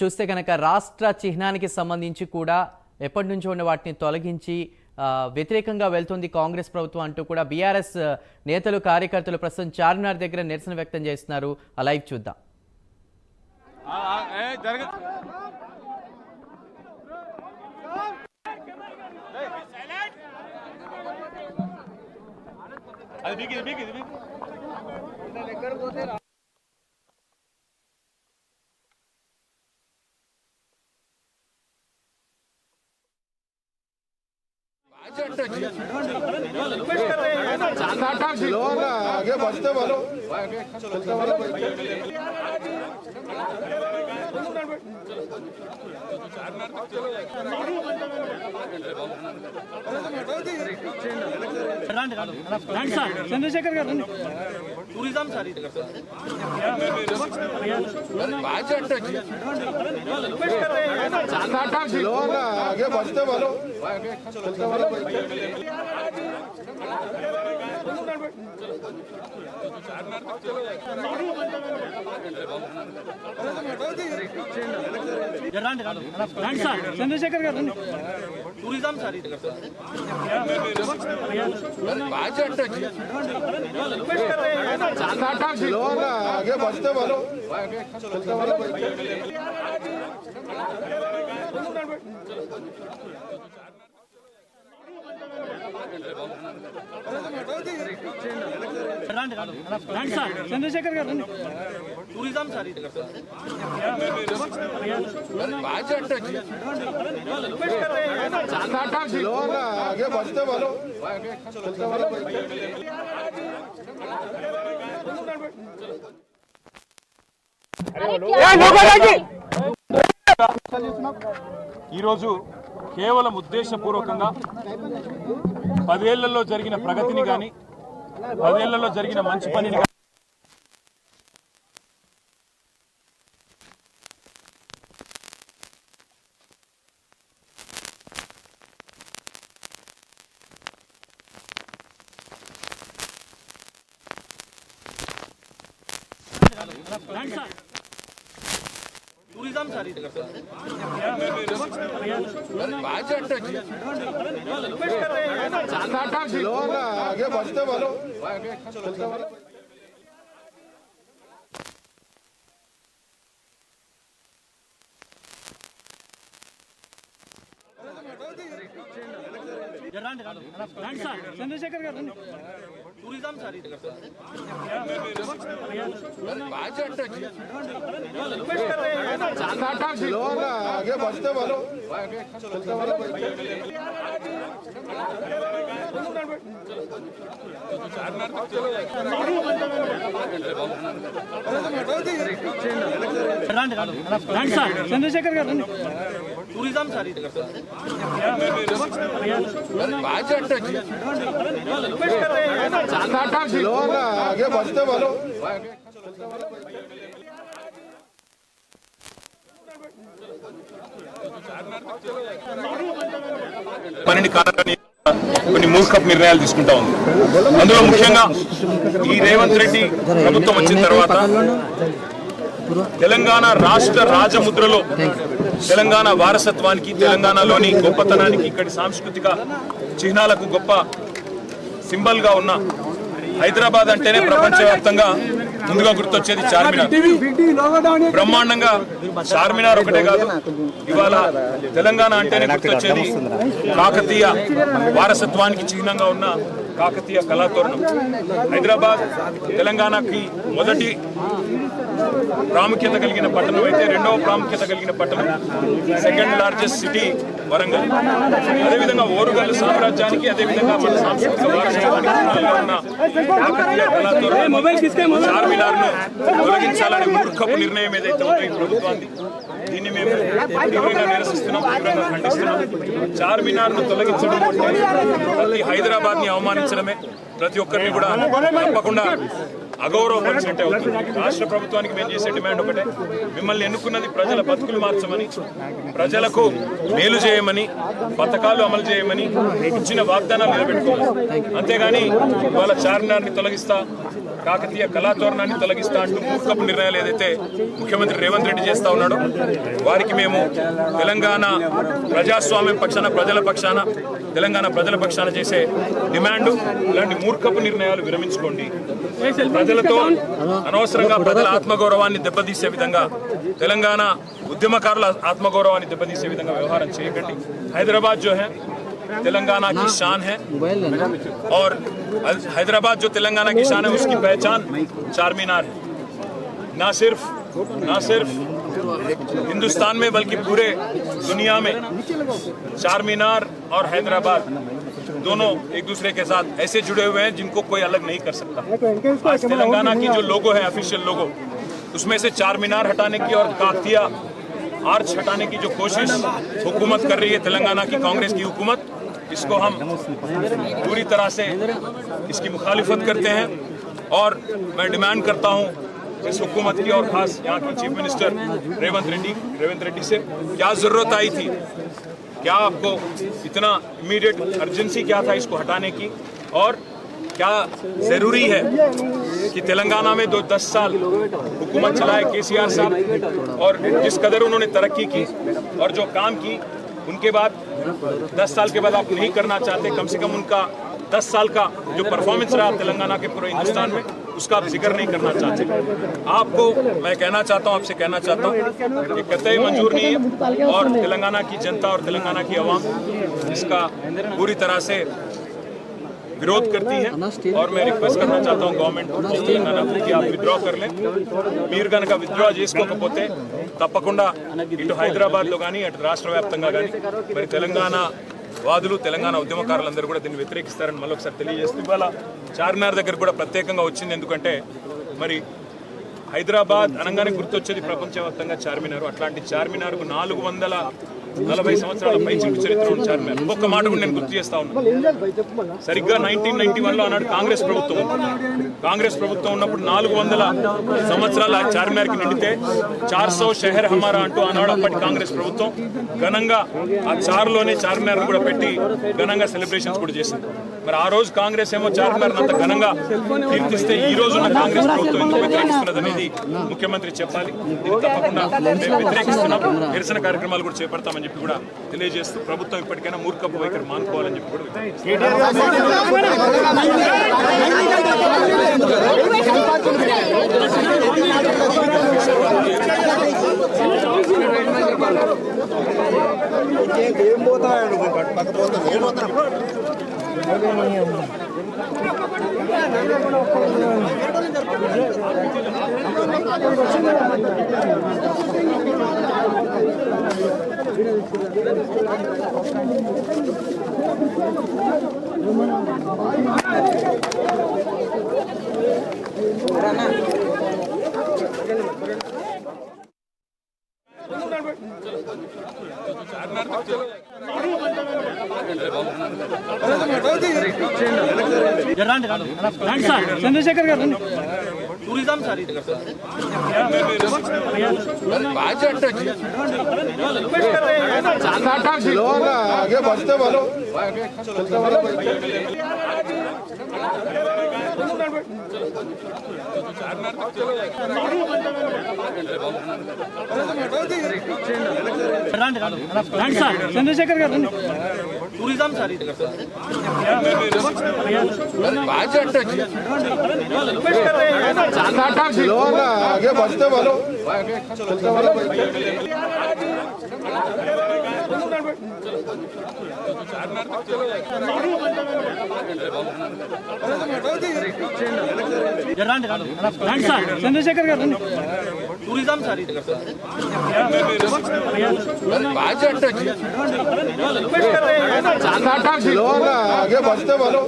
చూస్తే కనుక రాష్ట్ర చిహ్నానికి సంబంధించి కూడా ఎప్పటి నుంచో ఉన్న వాటిని తొలగించి వ్యతిరేకంగా వెళ్తుంది కాంగ్రెస్ ప్రభుత్వం అంటూ కూడా బీఆర్ఎస్ నేతలు కార్యకర్తలు ప్రస్తుతం చార్మినార్ దగ్గర నిరసన వ్యక్తం చేస్తున్నారు. ఆ లైవ్ చూద్దాం. आगे बढ़ते वालों चंद्रशेखर गाరు టూరిజం సార్ आगे बढ़ते वालों चंद्रशेखर गाరు టూరిజం సార్ आगे बढ़ते वालों चंद्रशेखर गाరు టూరిజం సార్ आगे बढ़ते वालों ఈరోజు కేవలం ఉద్దేశపూర్వకంగా 10 ఏళ్లలో జరిగిన ప్రగతిని కానీ 10 ఏళ్లలో జరిగిన మంచి పనిని టూరిజం సార్ आगे बढ़ते वालों चंद्रशेखर गाరు టూరిజం సార్ आगे बढ़ते वालों चंद्रशेखर गाరు టూరిజం సార్ आगे बढ़ते वालों పనిని కాదని కొన్ని మూర్ఖపు నిర్ణయాలు తీసుకుంటా ఉంది. అందులో ముఖ్యంగా ఈ రేవంత్ రెడ్డి ప్రభుత్వం వచ్చిన తర్వాత తెలంగాణ రాష్ట్ర రాజముద్రలో తెలంగాణ వారసత్వానికి, తెలంగాణలోని గొప్పతనానికి, ఇక్కడి సాంస్కృతిక చిహ్నాలకు గొప్ప సింబల్గా ఉన్న హైదరాబాద్ అంటేనే ప్రపంచవ్యాప్తంగా ముందుగా గుర్తొచ్చేది చార్మినార్. బ్రహ్మాండంగా చార్మినార్ ఒకటే కాదు, ఇవాళ తెలంగాణ అంటేనే గుర్తొచ్చేది కాకతీయ వారసత్వానికి చిహ్నంగా ఉన్న కాకతీయ కళాతోరణం. హైదరాబాద్ తెలంగాణకి మొదటి ప్రాముఖ్యత కలిగిన పట్టణం అయితే, రెండవ ప్రాముఖ్యత కలిగిన పట్టణం సెకండ్ లార్జెస్ట్ సిటీ వరంగల్. అదేవిధంగా ఓరుగల్లు సామ్రాజ్యానికి, అదేవిధంగా మన సాంస్కృతిక వారసత్వానికి ఉన్న కాకతీయ కళాతోరణం చార్మినార్ను తొలగించాలని మూర్ఖపు నిర్ణయం ఏదైతే ఉందో ఈ ప్రభుత్వాన్ని, దీన్ని మేము తీవ్రంగా నిరసిస్తున్నాం, తీవ్రంగా ఖండిస్తున్నాం. చార్మినార్ను తొలగించడం అంటే ప్రతి హైదరాబాద్ ని అవమానించడమే, ప్రతి ఒక్కరిని కూడా తప్పకుండా అగౌరవపరిచినట్టే అవుతుంది. రాష్ట్ర ప్రభుత్వానికి మేము చేసే డిమాండ్ ఒకటే, మిమ్మల్ని ఎన్నుకున్నది ప్రజల బతుకులు మార్చమని, ప్రజలకు మేలు చేయమని, పథకాలు అమలు చేయమని, ఇచ్చిన వాగ్దానాలు నిలబెట్టుకోవాలి. అంతేగాని ఇవాళ చార్మినార్ని తొలగిస్తా, కాకతీయ కళాతోరణాన్ని తొలగిస్తా అంటూ మూర్ఖపు నిర్ణయాలు ఏదైతే ముఖ్యమంత్రి రేవంత్ రెడ్డి చేస్తా ఉన్నాడో వారికి మేము తెలంగాణ ప్రజాస్వామ్యం పక్షాన ప్రజల పక్షాన తెలంగాణ ప్రజల పక్షాన చేసే డిమాండ్ ఇలాంటి మూర్ఖపు నిర్ణయాలు విరమించుకోండి. ప్రజలతో అనవసరంగా ప్రజల ఆత్మగౌరవాన్ని దెబ్బతీసే విధంగా తెలంగాణ ఉద్యమకారుల ఆత్మగౌరవాన్ని దెబ్బతీసే విధంగా వ్యవహారం చేయకండి. హైదరాబాద్ जो है तेलंगाना की शान है और हैदराबाद जो तेलंगाना की शान है उसकी पहचान चार मीनार है. ना सिर्फ हिंदुस्तान में बल्कि पूरे दुनिया में चार मीनार और हैदराबाद दोनों एक दूसरे के साथ ऐसे जुड़े हुए हैं जिनको कोई अलग नहीं कर सकता. आज तेलंगाना की जो लोगो है ऑफिशियल लोगो उसमें से चार मीनार हटाने की और काकतिया आर्च हटाने की जो कोशिश हुकूमत कर रही है तेलंगाना की कांग्रेस की हुकूमत, इसको हम पूरी तरह से इसकी मुखालिफत करते हैं. और मैं डिमांड करता हूं इस हुकूमत की और खास यहाँ की चीफ मिनिस्टर रेवंत रेड्डी से, क्या जरूरत आई थी, क्या आपको इतना इमीडिएट अर्जेंसी क्या था इसको हटाने की, और क्या जरूरी है कि तेलंगाना में 10 साल हुकूमत चलाए केसीआर साहब और जिस कदर उन्होंने तरक्की की और जो काम की उनके बाद 10 साल के बाद आप नहीं करना चाहते, कम से कम उनका 10 साल का जो परफॉर्मेंस रहा तेलंगाना के पूरे हिंदुस्तान में उसका आप जिक्र नहीं करना चाहते. आपको मैं कहना चाहता हूँ, आपसे कहना चाहता हूँ कि कतई मंजूर नहीं है और तेलंगाना की जनता और तेलंगाना की आवाम इसका पूरी तरह से विरोध करती है. और मैं रिक्वेस्ट करना चाहता हूँ गवर्नमेंट తెలంగాణ कि आप विड्रॉ कर लें. మీరు కనుక విత్డ్రా చేసుకోకపోతే తప్పకుండా ఇటు హైదరాబాద్లో కానీ అటు రాష్ట్ర వ్యాప్తంగా కానీ మరి తెలంగాణ వాదులు తెలంగాణ ఉద్యమకారులందరూ కూడా దీన్ని వ్యతిరేకిస్తారని మళ్ళీ ఒకసారి తెలియజేస్తూ ఇవాళ చార్మినార్ దగ్గర కూడా ప్రత్యేకంగా వచ్చింది. ఎందుకంటే మరి హైదరాబాద్ అనగానే గుర్తొచ్చేది ప్రపంచవ్యాప్తంగా చార్మినార్. అట్లాంటి చార్మినార్కు 440 సంవత్సరాల పైచిలుకు చరిత్ర ఉన్న చార్మినార్. ఒక్క మాట కూడా నేను గుర్తు చేస్తా ఉన్నాను. సరిగ్గా 1991లో ఆనాడు కాంగ్రెస్ ప్రభుత్వం ఉన్నప్పుడు 400 సంవత్సరాల చార్మినార్కి నిండితే 400 షహర్ హమారా అంటూ ఆనాడు అప్పటి కాంగ్రెస్ ప్రభుత్వం ఘనంగా ఆ చార్లోనే చార్మినార్ కూడా పెట్టి ఘనంగా సెలబ్రేషన్స్ కూడా చేసింది. మరి ఆ రోజు కాంగ్రెస్ ఏమో చార్మినార్ అంత ఘనంగా కీర్తిస్తే ఈ రోజు ఉన్న కాంగ్రెస్ ప్రభుత్వం ఎందుకు వ్యతిరేకిస్తున్నది అనేది ముఖ్యమంత్రి చెప్పాలి. ఇది తప్పకుండా మేము వ్యతిరేకిస్తున్నాం. నిరసన కార్యక్రమాలు కూడా చేపడతామని చెప్పి కూడా తెలియజేస్తూ ప్రభుత్వం ఇప్పటికైనా మూర్ఖపు వైఖరి మానుకోవాలని చెప్పి కూడా చంద్రశేఖర్ గారు టూరిజం సార్ आगे बढ़ते बोलो. చంద్రశేఖర్ గారు టూరిజం సార్ आगे बढ़ते बोलो. చంద్రశేఖర్ గారు టూరిజం సార్ आगे बढ़ते बोलो.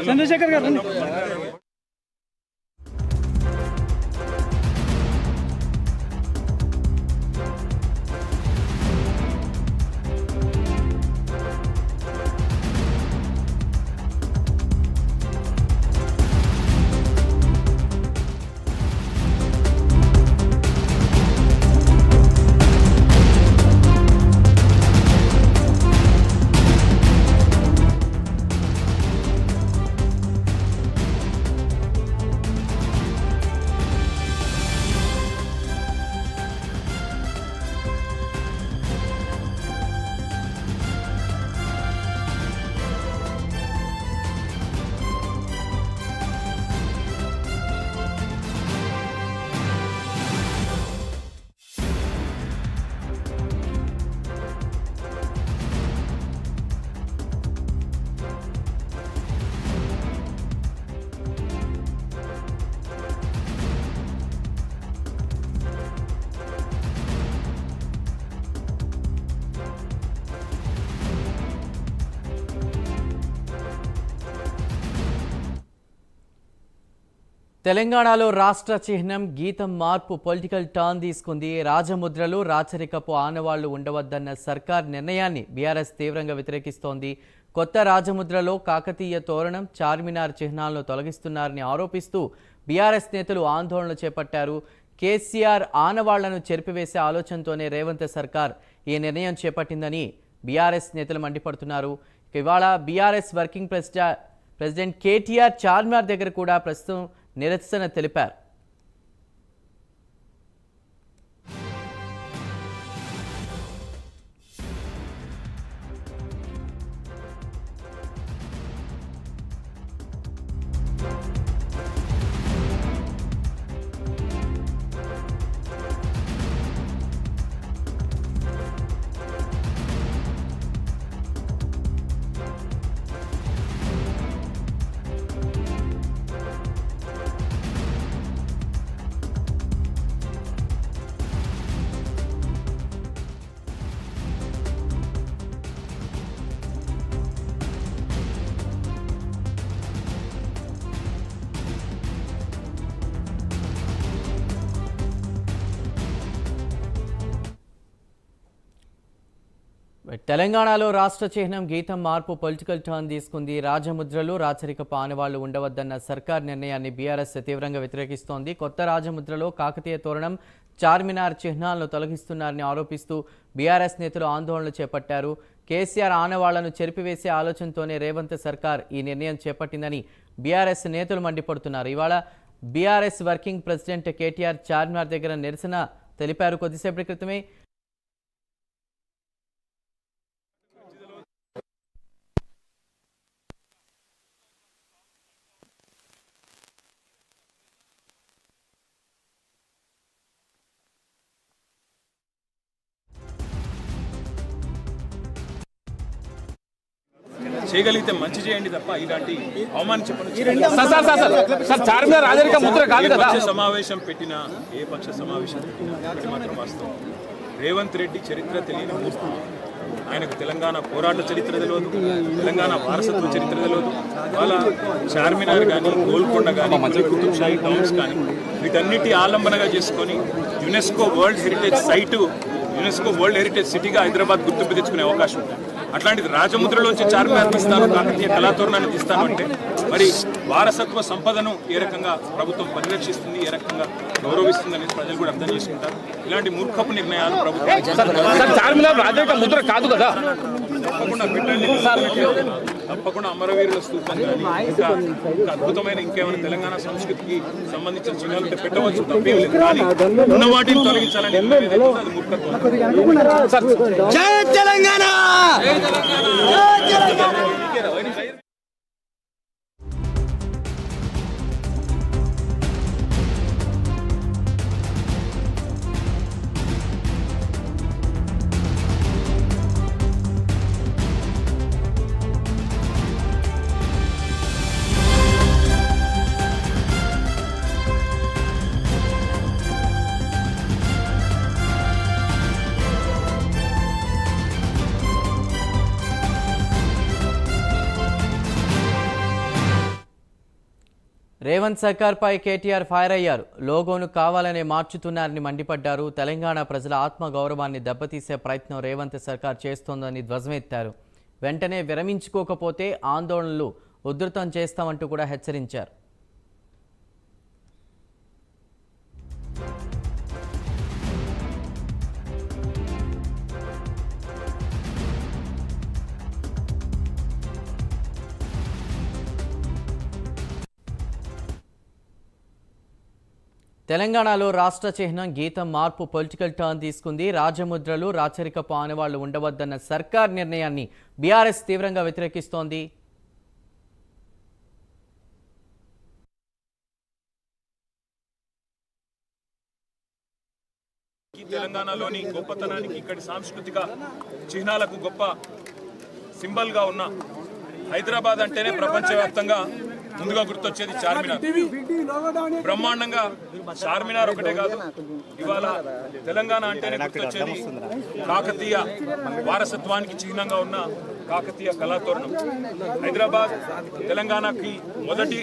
చంద్రశేఖర్ గారు తెలంగాణలో రాష్ట్ర చిహ్నం గీతం మార్పు పొలిటికల్ టర్న్ తీసుకుంది. రాజముద్రలు రాచరికపు ఆనవాళ్లు ఉండవద్దన్న సర్కార్ నిర్ణయాన్ని బీఆర్ఎస్ తీవ్రంగా వ్యతిరేకిస్తోంది. కొత్త రాజముద్రలో కాకతీయ తోరణం, చార్మినార్ చిహ్నాలను తొలగిస్తున్నారని ఆరోపిస్తూ బీఆర్ఎస్ నేతలు ఆందోళనలు చేపట్టారు. కేసీఆర్ ఆనవాళ్లను చెరిపివేసే ఆలోచనతోనే రేవంత్ సర్కార్ ఈ నిర్ణయం చేపట్టిందని బీఆర్ఎస్ నేతలు మండిపడుతున్నారు. ఇవాళ BRS working president KTR Charminar దగ్గర కూడా ప్రస్తుతం నిరసన తెలిపారు. తెలంగాణలో రాష్ట్ర చిహ్నం గీతం మార్పు పొలిటికల్ టర్న్ తీసుకుంది. రాజముద్రలు రాచరికపు ఆనవాళ్లు ఉండవద్దన్న సర్కార్ నిర్ణయాన్ని బీఆర్ఎస్ తీవ్రంగా వ్యతిరేకిస్తోంది. కొత్త రాజముద్రలో కాకతీయ తోరణం, చార్మినార్ చిహ్నాలను తొలగిస్తున్నారని ఆరోపిస్తూ బీఆర్ఎస్ నేతలు ఆందోళనలు చేపట్టారు. కేసీఆర్ ఆనవాళ్లను చెరిపివేసే ఆలోచనతోనే రేవంత్ సర్కార్ ఈ నిర్ణయం చేపట్టిందని బీఆర్ఎస్ నేతలు మండిపడుతున్నారు. ఇవాళ BRS working president KTR Charminar దగ్గర నిరసన తెలిపారు. కొద్దిసేపటి క్రితమే చేయగలిగితే మంచి చేయండి తప్ప ఇలాంటి అవమానం చెప్పండి. చార్మినార్ రాజరిక ముద్ర కాదు కదా. సమావేశం పెట్టినా ఏ పక్ష సమావేశం పెట్టినా ఒకటి మాత్రం వాస్తవం, రేవంత్ రెడ్డి చరిత్ర తెలియని మూర్తి. ఆయనకు తెలంగాణ పోరాట చరిత్ర తెలియదు, తెలంగాణ వారసత్వ చరిత్ర తెలియదు. వాళ్ళ చార్మినార్ కానీ, గోల్కొండ కానీ, కుతుబ్ షాహీ టౌన్స్ కానీ వీటన్నిటి ఆలంబనగా చేసుకొని UNESCO world heritage site, UNESCO world heritage సిటీగా హైదరాబాద్ గుర్తింపు తెచ్చుకునే అవకాశం ఉంది. అట్లాంటిది రాజముద్రలోంచి చార్మినార్ తీస్తాను, కాకతీయ కళాతోరణాన్ని తీస్తాను అంటే మరి వారసత్వ సంపదను ఏ రకంగా ప్రభుత్వం పరిరక్షిస్తుంది, ఏ రకంగా గౌరవిస్తుంది అనేది ప్రజలు కూడా అర్థం చేసుకుంటారు. ఇలాంటి మూర్ఖపు నిర్ణయాలు ప్రభుత్వం చార్మినార్ రాజరిక ముద్ర కాదు కదా. తప్పకుండా పెట్టండి, తప్పకుండా అమరవీరుల స్తూపం కానీ ఇంకా అద్భుతమైన ఇంకేమైనా తెలంగాణ సంస్కృతికి సంబంధించిన చిహ్నాలు ఉంటే పెట్టవచ్చు, తప్పేం లేదు. కానీ ఉన్న వాటిని తొలగించాలని అది మూర్ఖత్వం. జై తెలంగాణ. రేవంత్ సర్కార్పై కేటీఆర్ ఫైర్ అయ్యారు. లోగోను కావాలనే మార్చుతున్నారని మండిపడ్డారు. తెలంగాణ ప్రజల ఆత్మగౌరవాన్ని దెబ్బతీసే ప్రయత్నం రేవంత్ సర్కార్ చేస్తోందని ధ్వజమెత్తారు. వెంటనే విరమించుకోకపోతే ఆందోళనలు ఉధృతం చేస్తామంటూ కూడా హెచ్చరించారు. తెలంగాణలో రాష్ట్ర చిహ్నం గీతం మార్పు పొలిటికల్ టర్న్ తీసుకుంది. రాజముద్రలు రాచరికపు ఆనవాళ్లు ఉండవద్దన్న సర్కార్ నిర్ణయాన్ని బీఆర్ఎస్ తీవ్రంగా వ్యతిరేకిస్తోంది. తెలంగాణలోని గొప్పతనానికి, ఇక్కడి సాంస్కృతిక చిహ్నాలకు గొప్ప సింబల్గా ఉన్న హైదరాబాద్ అంటేనే ప్రపంచవ్యాప్తంగా ముందుగా గుర్తొచ్చేది చార్మినార్. బ్రహ్మాండంగా చార్మినార్ ఒకటే కాదు, ఇవాళ తెలంగాణ అంటేనే గుర్తొచ్చేది కాకతీయ వారసత్వానికి చిహ్నంగా ఉన్న కాకతీయ కళాతోరణం. హైదరాబాద్ తెలంగాణకి మొదటి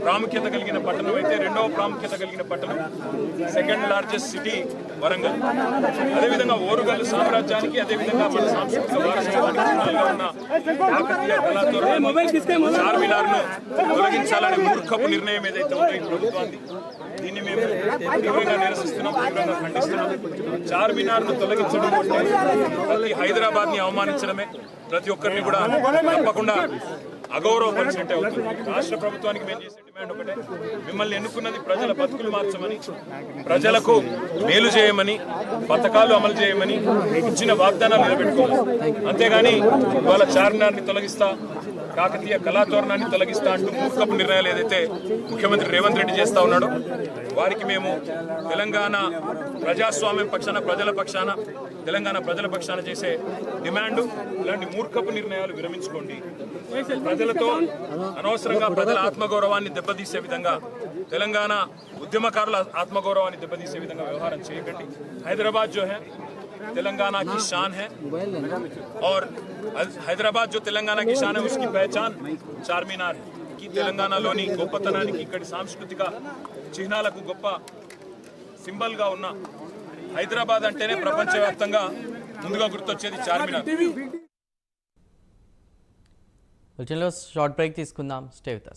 ప్రాముఖ్యత కలిగిన పట్టణం అయితే రెండవ ప్రాముఖ్యత కలిగిన పట్టణం సెకండ్ లార్జెస్ట్ సిటీ వరంగల్. అదేవిధంగా ఓరుగల్లు సామ్రాజ్యానికి అదేవిధంగా మన సాంస్కృతిక వారసత్వానికి చిహ్నాలుగా ఉన్న కాకతీయ కళాతోరణాన్ని చార్మినార్ను తొలగించాలనే మూర్ఖపు నిర్ణయం ఏదైతే ఉందో ఈ ప్రభుత్వాన్ని, దీన్ని మేము తీవ్రంగా నిరసిస్తున్నాం, తీవ్రంగా ఖండిస్తున్నాం. చార్మినార్ను తొలగించడం అంటే ప్రతి హైదరాబాద్ ని అవమానించడమే, ప్రతి ఒక్కరిని కూడా తప్పకుండా అగౌరవపరిచినట్టే అవుతుంది. రాష్ట్ర ప్రభుత్వానికి మేము చేసే డిమాండ్ ఒకటే, మిమ్మల్ని ఎన్నుకున్నది ప్రజల బతుకులు మార్చమని, ప్రజలకు మేలు చేయమని, పథకాలు అమలు చేయమని ఇచ్చిన వాగ్దానాలు నిలబెట్టుకోవాలి. అంతేగాని ఇవాళ చార్మినార్ని తొలగిస్తా, కాకతీయ కళాతోరణాన్ని తొలగిస్తా అంటూ మూర్ఖపు నిర్ణయాలు ఏదైతే ముఖ్యమంత్రి రేవంత్ రెడ్డి చేస్తా ఉన్నాడో వారికి మేము తెలంగాణ ప్రజాస్వామ్యం పక్షాన, ప్రజల పక్షాన, తెలంగాణ ప్రజల పక్షాన చేసే డిమాండ్, ఇలాంటి మూర్ఖపు నిర్ణయాలు విరమించుకోండి. ప్రజలతో అనవసరంగా ప్రజల ఆత్మగౌరవాన్ని దెబ్బతీసే విధంగా, తెలంగాణ ఉద్యమకారుల ఆత్మగౌరవాన్ని దెబ్బతీసే విధంగా వ్యవహారం చేయకండి. హైదరాబాద్ जो है तेलंगाना की शान है और हैदराबाद जो तेलंगाना की शान है उसकी पहचान चारमीनार की తెలంగాణలోని గొప్పతనానికి, ఇక్కడి సాంస్కృతిక చిహ్నాలకు గొప్ప సింబల్ గా ఉన్న హైదరాబాద్ అంటేనే ప్రపంచవ్యాప్తంగా ముందుగా గుర్తొచ్చేది చార్మినార్. బులెటిన్లో షార్ట్ బ్రేక్ తీసుకుందాం. Stay with us.